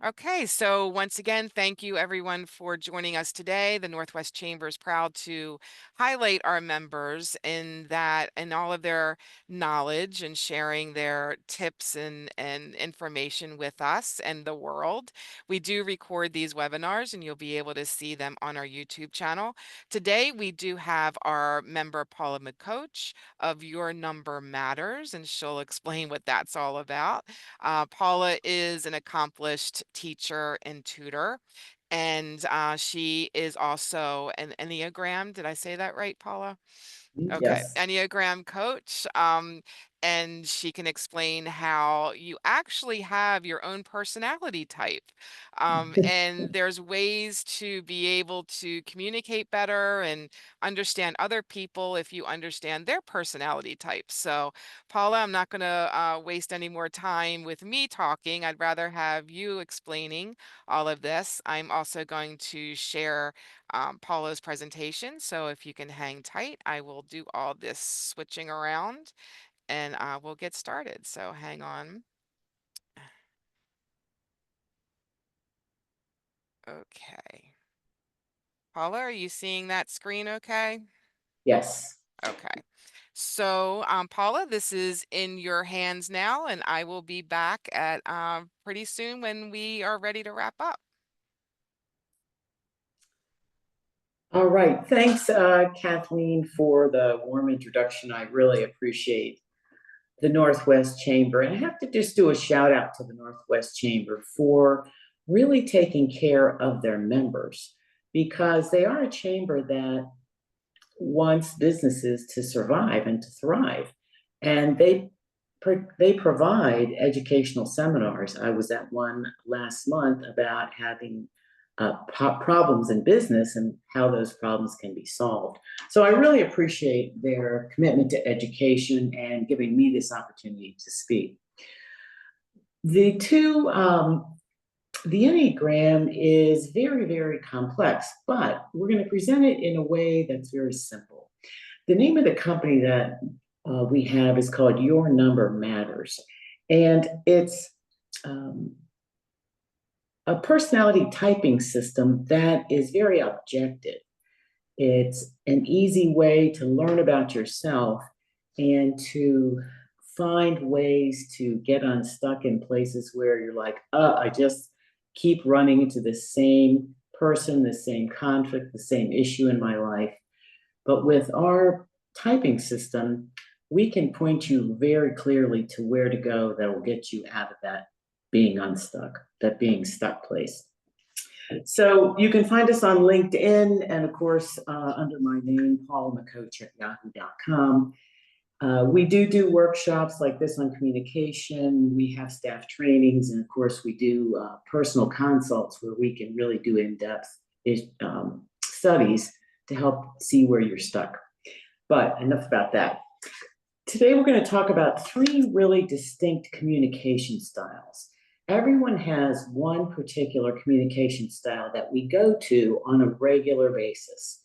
Okay, so once again, thank you everyone for joining us today. The Northwest Chamber is proud to highlight our members in that and all of their knowledge and sharing their tips and information with us and the world. We do record these webinars and you'll be able to see them on our YouTube channel. Today, we do have our member Paula McCoach of Your Number Matters, and she'll explain what that's all about. Paula is an accomplished teacher and tutor, and she is also an Enneagram. Did I say that right, Paula? Okay, Yes. Enneagram coach. And she can explain how you actually have your own personality type. And there's ways to be able to communicate better and understand other people if you understand their personality type. So, Paula, I'm not going to waste any more time with me talking. I'd rather have you explaining all of this. I'm also going to share Paula's presentation. So if you can hang tight, I will do all this switching around and we'll get started. So hang on. Okay. Paula, are you seeing that screen okay? Yes. Okay. So, Paula, this is in your hands now, and I will be back at pretty soon when we are ready to wrap up. All right. Thanks, Kathleen, for the warm introduction. I really appreciate the Northwest Chamber. And I have to just do a shout out to the Northwest Chamber for really taking care of their members because they are a chamber that wants businesses to survive and to thrive. And they provide educational seminars. I was at one last month about having problems in business and how those problems can be solved. So I really appreciate their commitment to education and giving me this opportunity to speak. The two, the Enneagram is very, very complex, but we're going to present it in a way that's very simple. The name of the company that we have is called Your Number Matters, and it's um, a personality typing system that is very objective. It's an easy way to learn about yourself and to find ways to get unstuck in places where you're like, I just keep running into the same person, the same conflict, the same issue in my life. But with our typing system, we can point you very clearly to where to go that will get you out of that being unstuck, that being stuck place. So you can find us on LinkedIn and, of course, under my name, Paula McCoach at yahoo.com. We do workshops like this on communication. We have staff trainings, and of course, we do personal consults where we can really do in-depth studies to help see where you're stuck. But enough about that. Today, we're going to talk about three really distinct communication styles. Everyone has one particular communication style that we go to on a regular basis.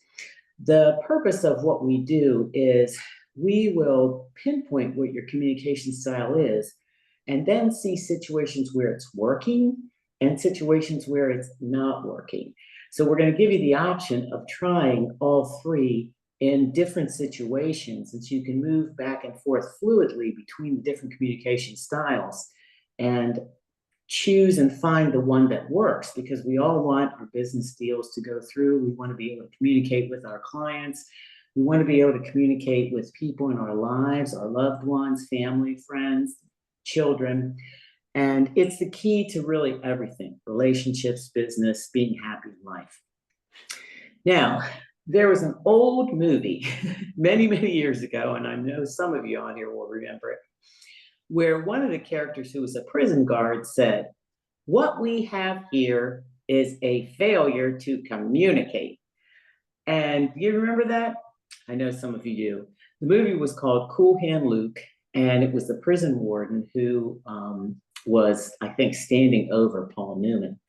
The purpose of what we do is we will pinpoint what your communication style is and then see situations where it's working and situations where it's not working. So we're going to give you the option of trying all three in different situations, and so you can move back and forth fluidly between the different communication styles and choose and find the one that works, because we all want our business deals to go through. We want to be able to communicate with our clients. We want to be able to communicate with people in our lives, our loved ones, family, friends, children. And it's the key to really everything: relationships, business, being happy in life. Now, there was an old movie many, many years ago, and I know some of you on here will remember it, where one of the characters, who was a prison guard, said, "What we have here is a failure to communicate." And you remember that? I know some of you do. The movie was called Cool Hand Luke, and it was the prison warden who was, I think, standing over Paul Newman.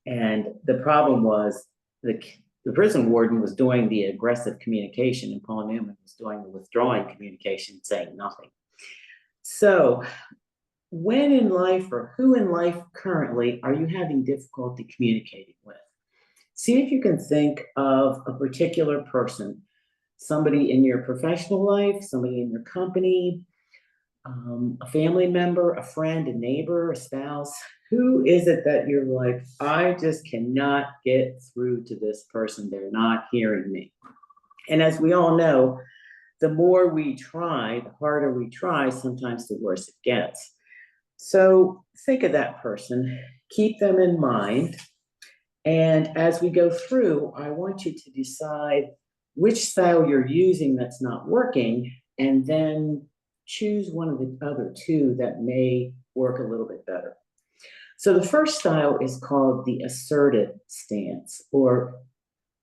And the problem was the prison warden was doing the aggressive communication, and Paul Newman was doing the withdrawing communication, saying nothing. So when in life or who in life currently are you having difficulty communicating with? See if you can think of a particular person, somebody in your professional life, somebody in your company, a family member, a friend, a neighbor, a spouse. Who is it that you're like, I just cannot get through to this person? They're not hearing me. And as we all know, the more we try, the harder we try, sometimes the worse it gets. So think of that person, keep them in mind. And as we go through, I want you to decide which style you're using that's not working, and then choose one of the other two that may work a little bit better. So the first style is called the assertive stance or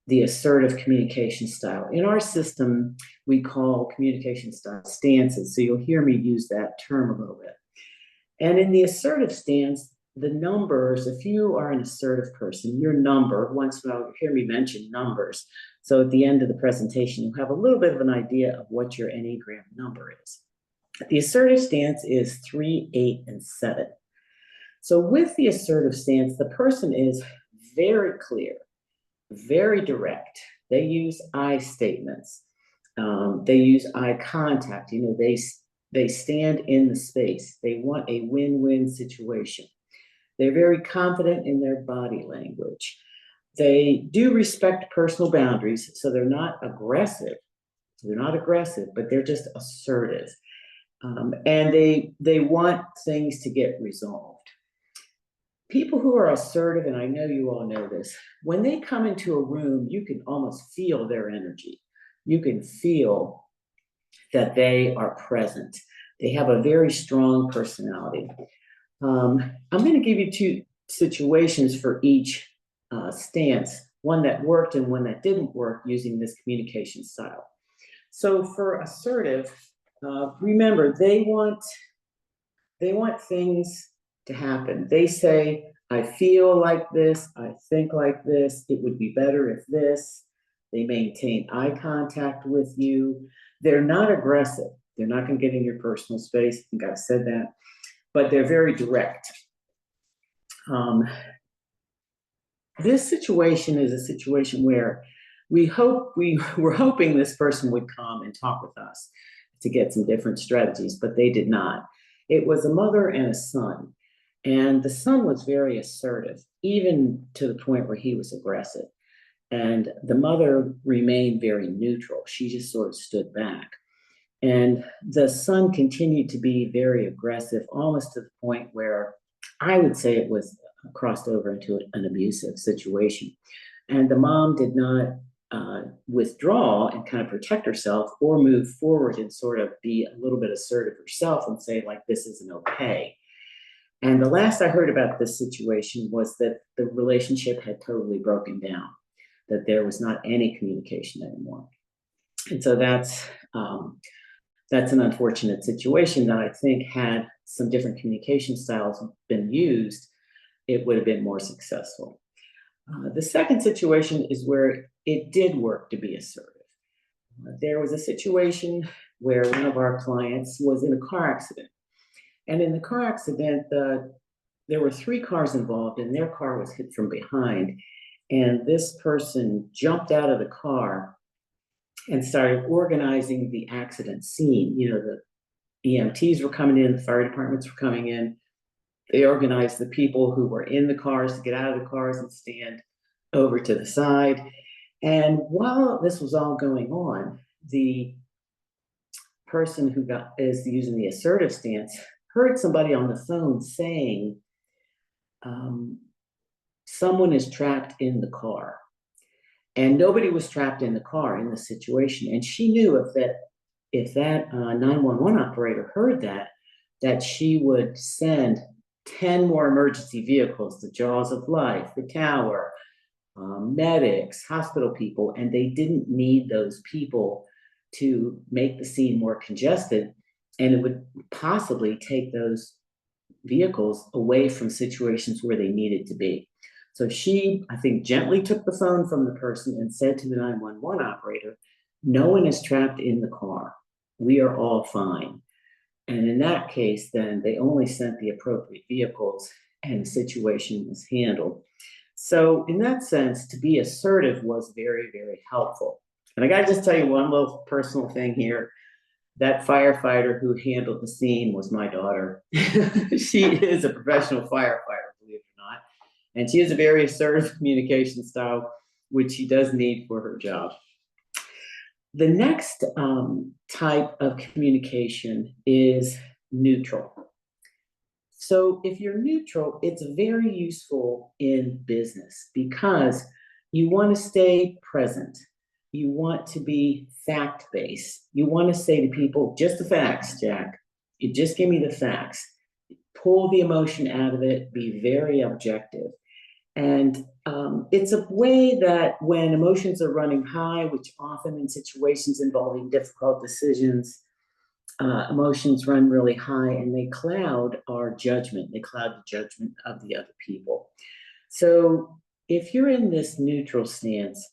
the assertive communication style. In our system, we call communication style stances. So you'll hear me use that term a little bit. And in the assertive stance, the numbers, if you are an assertive person, your number, once in a while you hear me mention numbers. So at the end of the presentation, you'll have a little bit of an idea of what your Enneagram number is. The assertive stance is 3, 8, and 7. So with the assertive stance, the person is very clear, very direct. They use I statements. They use eye contact. They stand in the space. They want a win-win situation. They're very confident in their body language. They do respect personal boundaries, so they're not aggressive. They're not aggressive, but they're just assertive. And they want things to get resolved. People who are assertive, and I know you all know this, when they come into a room, you can almost feel their energy. You can feel that they are present. They have a very strong personality. I'm going to give you two situations for each stance, one that worked and one that didn't work using this communication style. So for assertive, remember they want things to happen. They say, I feel like this, I think like this, it would be better if this. They maintain eye contact with you. They're not aggressive. They're not going to get in your personal space. I think I've said that, but they're very direct. This situation is a situation where we were hoping this person would come and talk with us to get some different strategies, but they did not. It was a mother and a son, and the son was very assertive, even to the point where he was aggressive. And the mother remained very neutral. She just sort of stood back. And the son continued to be very aggressive, almost to the point where I would say it was crossed over into an abusive situation. And the mom did not withdraw and kind of protect herself or move forward and sort of be a little bit assertive herself and say, like, this isn't okay. And the last I heard about this situation was that the relationship had totally broken down, that there was not any communication anymore. And so that's an unfortunate situation that I think had some different communication styles been used, it would have been more successful. The second situation is where it did work to be assertive. There was a situation where one of our clients was in a car accident. And in the car accident, there were 3 cars involved, and their car was hit from behind. And this person jumped out of the car and started organizing the accident scene. The EMTs were coming in, the fire departments were coming in. They organized the people who were in the cars to get out of the cars and stand over to the side. And while this was all going on, the person who is using the assertive stance heard somebody on the phone saying, someone is trapped in the car. And nobody was trapped in the car in the situation. And she knew if that 911 operator heard that she would send 10 more emergency vehicles, the Jaws of Life, the tower, medics, hospital people, and they didn't need those people to make the scene more congested. And it would possibly take those vehicles away from situations where they needed to be. So she, I think, gently took the phone from the person and said to the 911 operator, no one is trapped in the car. We are all fine. And in that case, then they only sent the appropriate vehicles and the situation was handled. So, in that sense, to be assertive was very, very helpful. And I got to just tell you one little personal thing here. That firefighter who handled the scene was my daughter. She is a professional firefighter, believe it or not. And she has a very assertive communication style, which she does need for her job. The next type of communication is neutral. So if you're neutral, it's very useful in business because you want to stay present. You want to be fact based. You want to say to people, just the facts, Jack. You just give me the facts. Pull the emotion out of it, be very objective. And it's a way that when emotions are running high, which often in situations involving difficult decisions, emotions run really high and they cloud our judgment. They cloud the judgment of the other people. So if you're in this neutral stance,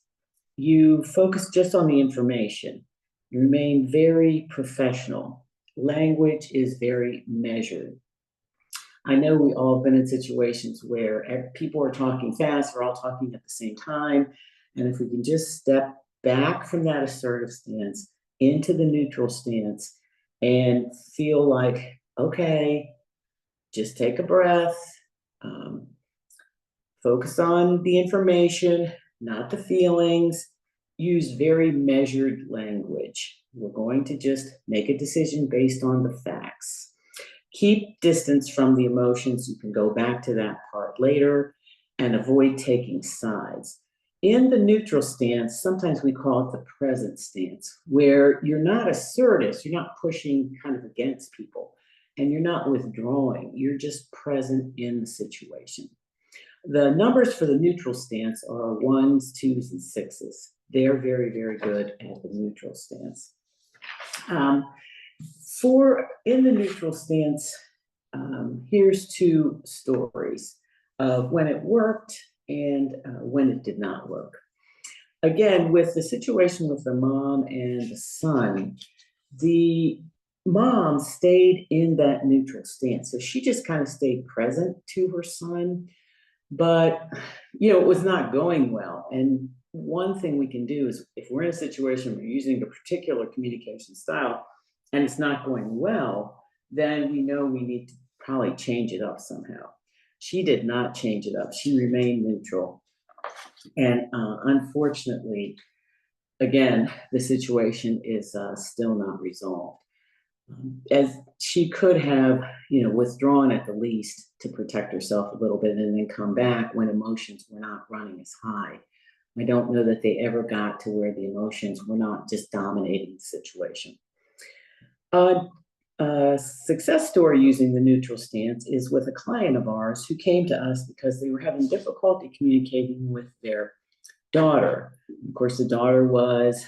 you focus just on the information. You remain very professional. Language is very measured. I know we all have been in situations where people are talking fast, we're all talking at the same time. And if we can just step back from that assertive stance into the neutral stance and feel like, okay, just take a breath, um, focus on the information, not the feelings, use very measured language. We're going to just make a decision based on the facts. Keep distance from the emotions. You can go back to that part later and avoid taking sides. In the neutral stance, sometimes we call it the present stance, where you're not assertive, you're not pushing kind of against people, and you're not withdrawing, you're just present in the situation. The numbers for the neutral stance are ones, twos, and sixes. They're very, very good at the neutral stance. For in the neutral stance, here's two stories of when it worked and when it did not work. Again, with the situation with the mom and the son, the mom stayed in that neutral stance. So she just kind of stayed present to her son, but it was not going well. And one thing we can do is if we're in a situation where we're using a particular communication style and it's not going well, then we know we need to probably change it up somehow. She did not change it up. She remained neutral. And unfortunately, again, the situation is still not resolved. As she could have, withdrawn at the least to protect herself a little bit and then come back when emotions were not running as high. I don't know that they ever got to where the emotions were not just dominating the situation. A success story using the neutral stance is with a client of ours who came to us because they were having difficulty communicating with their daughter. Of course, the daughter was,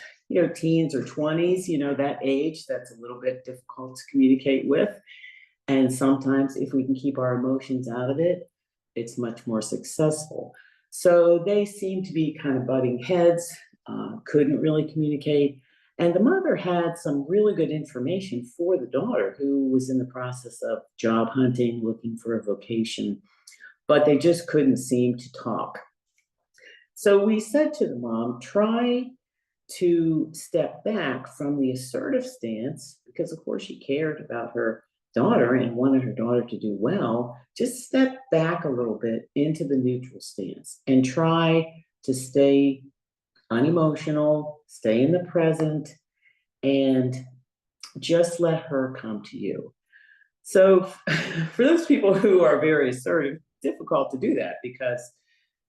teens or 20s, that age that's a little bit difficult to communicate with. And sometimes if we can keep our emotions out of it, it's much more successful. So they seemed to be kind of butting heads, couldn't really communicate. And the mother had some really good information for the daughter who was in the process of job hunting, looking for a vocation, but they just couldn't seem to talk. So we said to the mom, try to step back from the assertive stance, because of course she cared about her daughter and wanted her daughter to do well. Just step back a little bit into the neutral stance and try to stay unemotional, stay in the present, and just let her come to you. So for those people who are very assertive, difficult to do that because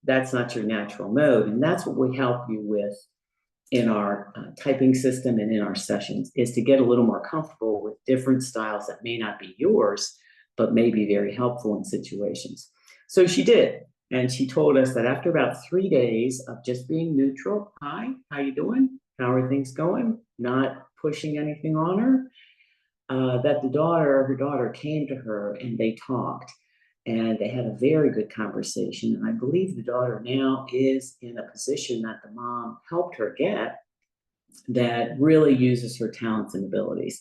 that's not your natural mode. And that's what we help you with in our typing system and in our sessions, is to get a little more comfortable with different styles that may not be yours, but may be very helpful in situations. So she did. And she told us that after about 3 days of just being neutral, hi, how you doing? How are things going? Not pushing anything on her, that her daughter came to her and they talked. And they had a very good conversation. And I believe the daughter now is in a position that the mom helped her get that really uses her talents and abilities.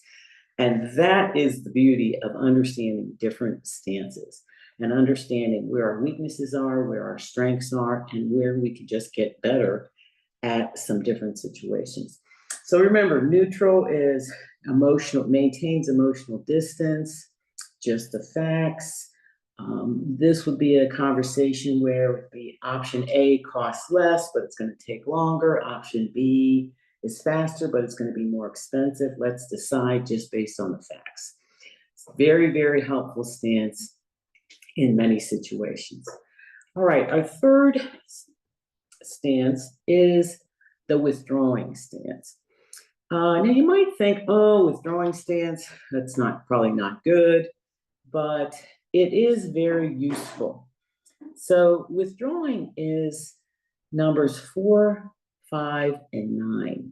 And that is the beauty of understanding different stances and understanding where our weaknesses are, where our strengths are, and where we can just get better at some different situations. So remember, neutral is emotional, maintains emotional distance, just the facts. This would be a conversation where it would be option A costs less, but it's going to take longer. Option B is faster, but it's going to be more expensive. Let's decide just based on the facts. It's a very, very helpful stance in many situations. All right, our third stance is the withdrawing stance. Now you might think, oh, withdrawing stance, that's not probably not good, but it is very useful. So withdrawing is numbers 4, 5, and 9.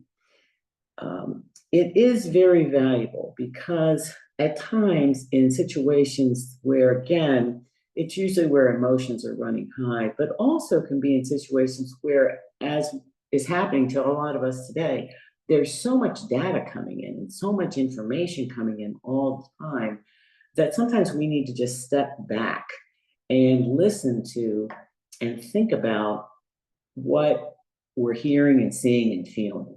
It is very valuable because at times in situations where, again, it's usually where emotions are running high, but also can be in situations where, as is happening to a lot of us today, there's so much data coming in and so much information coming in all the time that sometimes we need to just step back and listen to and think about what we're hearing and seeing and feeling.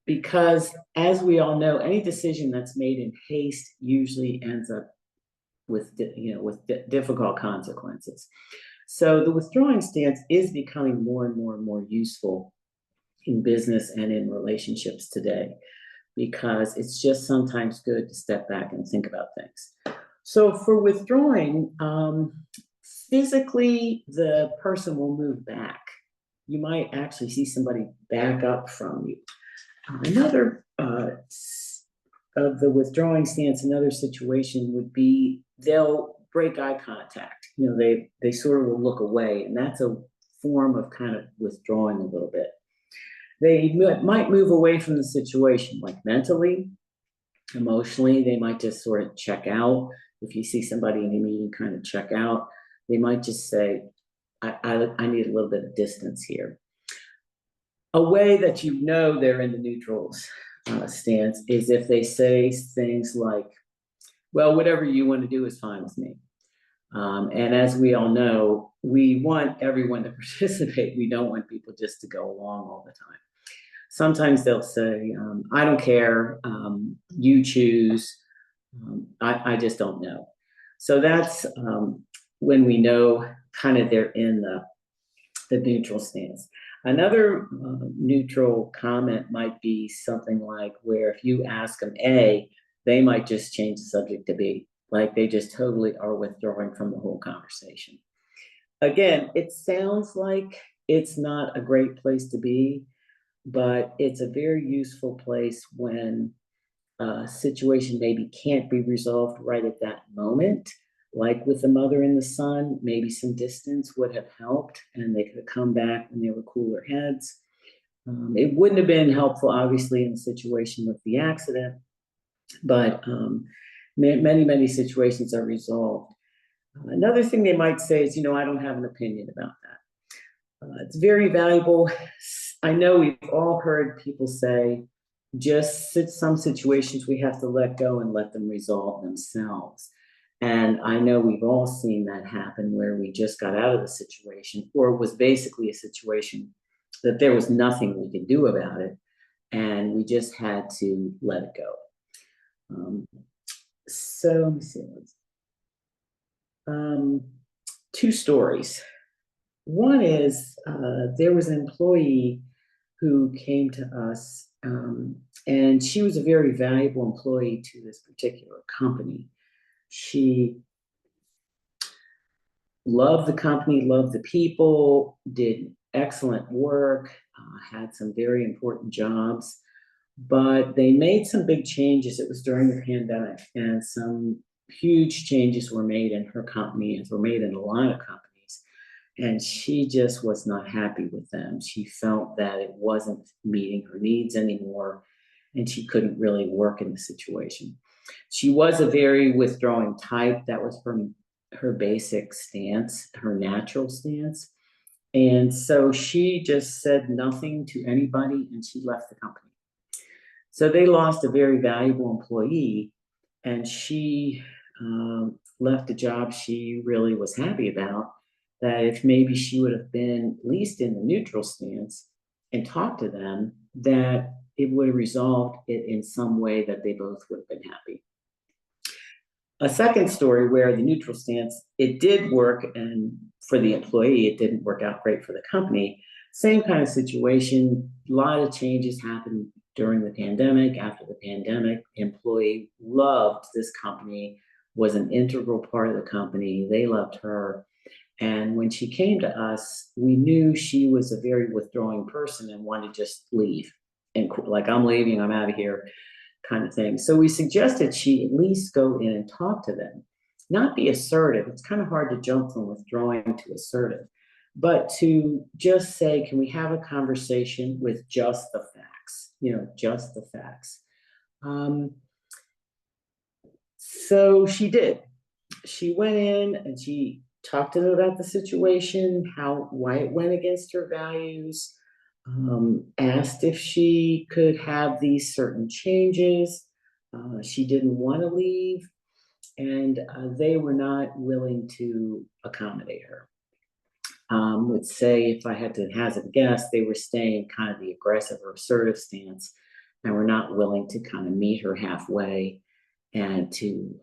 Because as we all know, any decision that's made in haste usually ends up with difficult consequences. So the withdrawing stance is becoming more and more and more useful in business and in relationships today, because it's just sometimes good to step back and think about things. So for withdrawing, physically, the person will move back. You might actually see somebody back up from you. Another of the withdrawing stance, another situation would be they'll break eye contact. They sort of will look away, and that's a form of kind of withdrawing a little bit. They might move away from the situation, like mentally, emotionally. They might just sort of check out. If you see somebody in a meeting kind of check out, they might just say, I need a little bit of distance here. A way that they're in the neutrals stance is if they say things like, well, whatever you want to do is fine with me. And as we all know, we want everyone to participate. We don't want people just to go along all the time. Sometimes they'll say, I don't care, you choose, I just don't know. So that's when we know kind of they're in the neutral stance. Another neutral comment might be something like where if you ask them A, they might just change the subject to B, like they just totally are withdrawing from the whole conversation. Again, it sounds like it's not a great place to be, but it's a very useful place when a situation maybe can't be resolved right at that moment. Like with the mother and the son, maybe some distance would have helped and they could have come back when they were cooler heads. It wouldn't have been helpful, obviously, in the situation with the accident, but many, many situations are resolved. Another thing they might say is, I don't have an opinion about that. It's very valuable. I know we've all heard people say, some situations we have to let go and let them resolve themselves. And I know we've all seen that happen where we just got out of the situation, or it was basically a situation that there was nothing we could do about it, and we just had to let it go. So let me see. Two stories. One is there was an employee who came to us, and she was a very valuable employee to this particular company. She loved the company, loved the people, did excellent work, had some very important jobs, but they made some big changes. It was during the pandemic, and some huge changes were made in her company, as were made in a lot of companies. And she just was not happy with them. She felt that it wasn't meeting her needs anymore, and she couldn't really work in the situation. She was a very withdrawing type. That was her basic stance, her natural stance. And so she just said nothing to anybody and she left the company. So they lost a very valuable employee and she left a job she really was happy about. That if maybe she would have been at least in the neutral stance and talked to them, that it would have resolved it in some way that they both would have been happy. A second story where the neutral stance, it did work, and for the employee, it didn't work out great for the company. Same kind of situation. A lot of changes happened during the pandemic. After the pandemic, the employee loved this company, was an integral part of the company. They loved her. And when she came to us, we knew she was a very withdrawing person and wanted to just leave and like, I'm leaving, I'm out of here kind of thing. So we suggested she at least go in and talk to them, not be assertive. It's kind of hard to jump from withdrawing to assertive, but to just say, can we have a conversation with just the facts? Just the facts. Um, so she did. She went in and she talked to them about the situation, why it went against her values, asked if she could have these certain changes. She didn't want to leave, and they were not willing to accommodate her. Let's say if I had to hazard a guess, they were staying kind of the aggressive or assertive stance and were not willing to kind of meet her halfway and to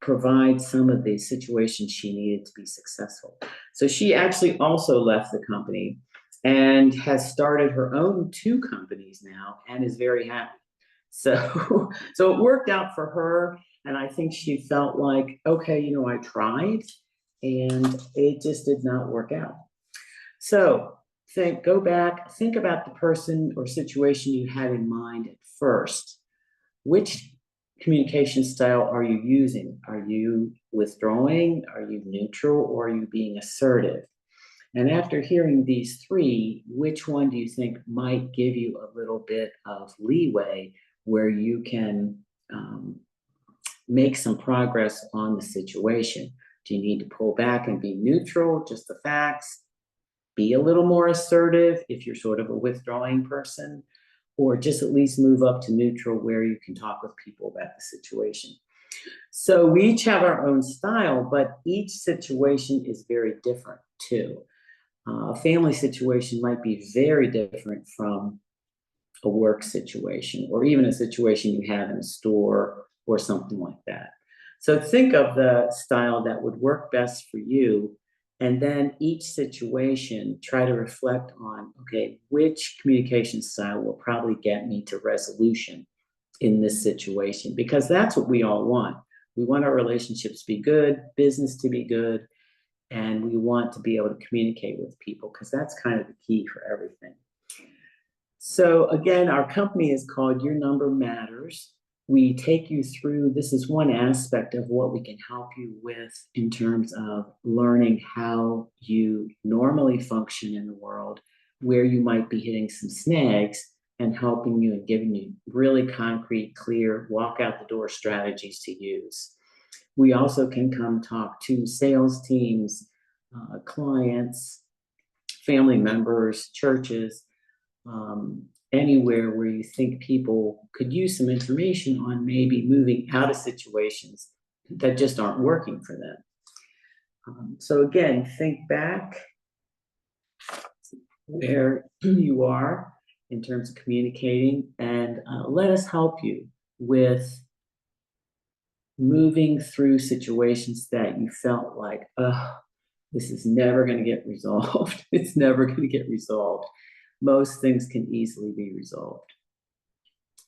provide some of the situations she needed to be successful. So she actually also left the company and has started her own two companies now and is very happy. So so it worked out for her, and I think she felt like, okay, I tried and it just did not work out. So go back, think about the person or situation you had in mind at first. Which communication style are you using? Are you withdrawing? Are you neutral? Or are you being assertive? And after hearing these three, which one do you think might give you a little bit of leeway where you can make some progress on the situation? Do you need to pull back and be neutral, just the facts? Be a little more assertive if you're sort of a withdrawing person, or just at least move up to neutral where you can talk with people about the situation. So we each have our own style, but each situation is very different too. A family situation might be very different from a work situation, or even a situation you have in a store or something like that. So think of the style that would work best for you. And then each situation, try to reflect on, okay, which communication style will probably get me to resolution in this situation? Because that's what we all want. We want our relationships to be good, business to be good, and we want to be able to communicate with people because that's kind of the key for everything. So again, our company is called Your Number Matters. We take you through, this is one aspect of what we can help you with in terms of learning how you normally function in the world, where you might be hitting some snags, and helping you and giving you really concrete, clear, walk out the door strategies to use. We also can come talk to sales teams, clients, family members, churches, anywhere where you think people could use some information on maybe moving out of situations that just aren't working for them. So again, think back where you are in terms of communicating, and let us help you with moving through situations that you felt like, oh, this is never going to get resolved. It's never going to get resolved. Most things can easily be resolved.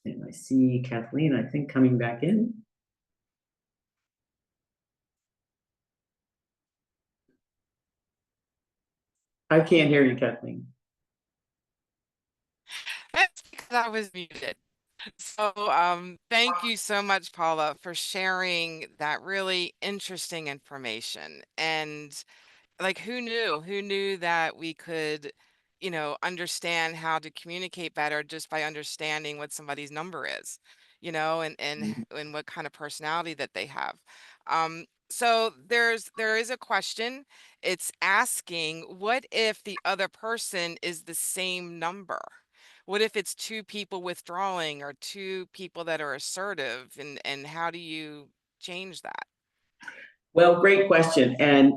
And I see Kathleen, I think, coming back in. I can't hear you, Kathleen. That's because I was muted. So, thank you so much, Paula, for sharing that really interesting information. And like, who knew? Who knew that we could, understand how to communicate better just by understanding what somebody's number is, and what kind of personality that they have. So there is a question. It's asking, what if the other person is the same number? what if it's two people withdrawing or two people that are assertive, and how do you change that? Well, great question. And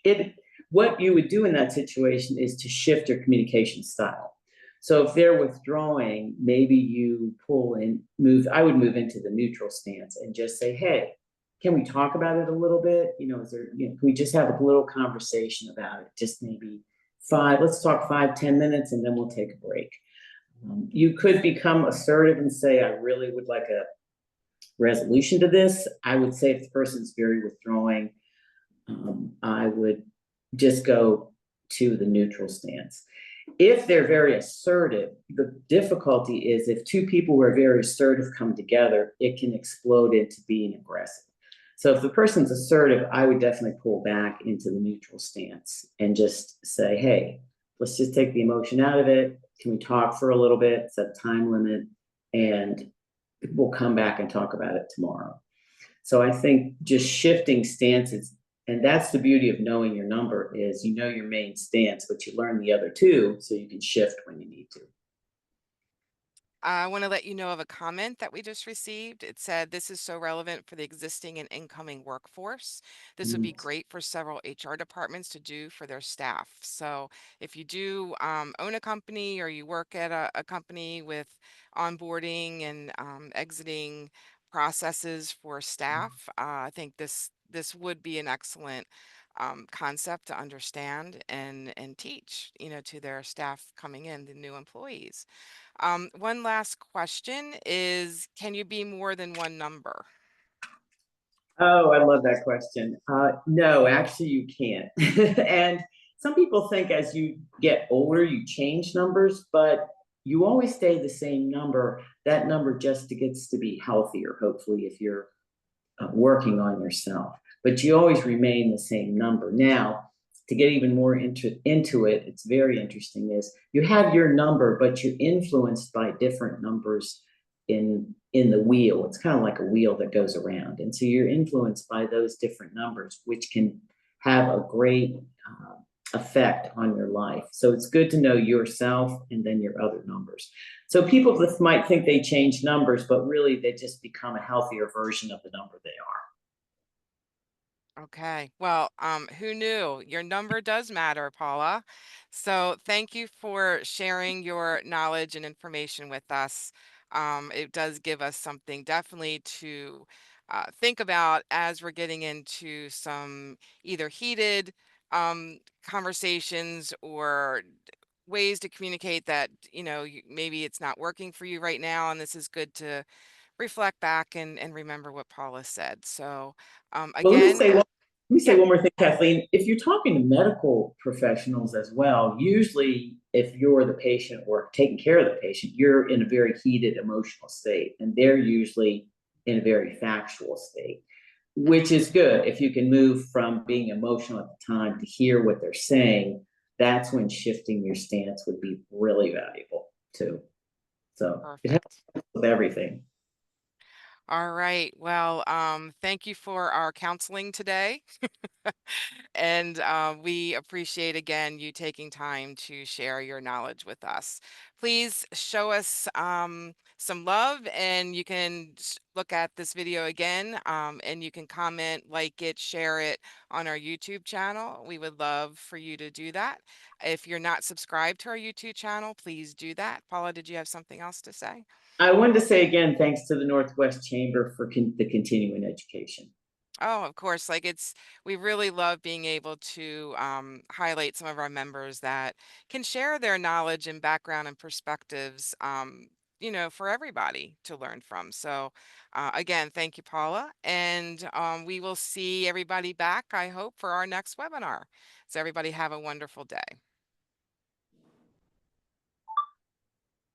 it what you would do in that situation is to shift your communication style. So if they're withdrawing, maybe you pull and move. I would move into the neutral stance and just say, "Hey, can we talk about it a little bit? Is there, can we just have a little conversation about it? Just maybe five. Let's talk 5, 10 minutes, and then we'll take a break." You could become assertive and say, "I really would like a resolution to this." I would say if the person's very withdrawing, I would just go to the neutral stance. If they're very assertive, the difficulty is if two people who are very assertive come together, it can explode into being aggressive. So if the person's assertive, I would definitely pull back into the neutral stance and just say, hey, let's just take the emotion out of it. Can we talk for a little bit, set a time limit, and we'll come back and talk about it tomorrow. So I think just shifting stances, and that's the beauty of knowing your number is you know your main stance, but you learn the other two so you can shift when you need to. I want to let you know of a comment that we just received. It said, "This is so relevant for the existing and incoming workforce. This would be Mm. great for several HR departments to do for their staff." So, if you do own a company or you work at a company with onboarding and exiting processes for staff, I think this would be an excellent concept to understand and teach, to their staff coming in, the new employees. One last question is, can you be more than one number? Oh, I love that question. No, actually, you can't. And some people think as you get older, you change numbers, but you always stay the same number. That number just gets to be healthier, hopefully, if you're working on yourself, but you always remain the same number. Now, to get even more into it, it's very interesting is you have your number, but you're influenced by different numbers in the wheel. It's kind of like a wheel that goes around. And so you're influenced by those different numbers, which can have a great effect on your life. So it's good to know yourself and then your other numbers. So people might think they change numbers, but really they just become a healthier version of the number they are. Okay. Well, who knew? Your number does matter, Paula. So thank you for sharing your knowledge and information with us. It does give us something definitely to think about as we're getting into some either heated conversations or ways to communicate that, maybe it's not working for you right now, and this is good to reflect back and remember what Paula said. So, Well, again, let me say yeah. one more thing, Kathleen. If you're talking to medical professionals as well, usually if you're the patient or taking care of the patient, you're in a very heated emotional state, and they're usually in a very factual state, which Mhm. is good. If you can move from being emotional at the time to hear what they're saying, that's when shifting your stance would be really valuable too. So it helps Perfect. with everything. All right. Well, thank you for our counseling today. And we appreciate again you taking time to share your knowledge with us. Please show us some love, and you can look at this video again, and you can comment, like it, share it on our YouTube channel. We would love for you to do that. If you're not subscribed to our YouTube channel, please do that. Paula, did you have something else to say? I wanted to say again, thanks to the Northwest Chamber for the continuing education. Oh, of course. We really love being able to highlight some of our members that can share their knowledge and background and perspectives, for everybody to learn from. So, again, thank you, Paula. And we will see everybody back, I hope, for our next webinar. So, everybody have a wonderful day.